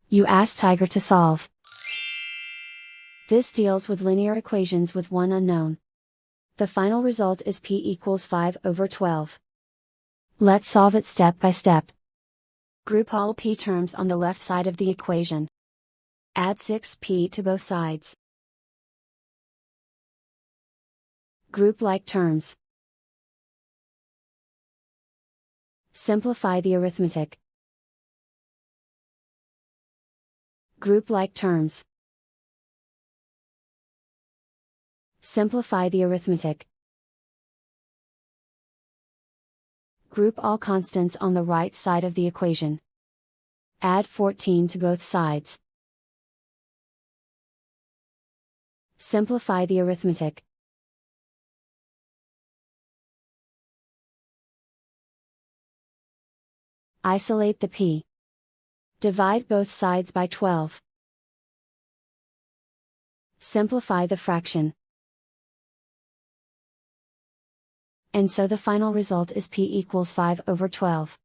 You ask Tiger to solve. This deals with linear equations with one unknown. The final result is p equals 5/12. Let's solve it step by step. Group all p terms on the left side of the equation. Add 6p to both sides. Group like terms. Simplify the arithmetic. Group like terms. Simplify the arithmetic. Group all constants on the right side of the equation. Add 14 to both sides. Simplify the arithmetic. Isolate the p. Divide both sides by 12. Simplify the fraction. And so the final result is p equals 5/12.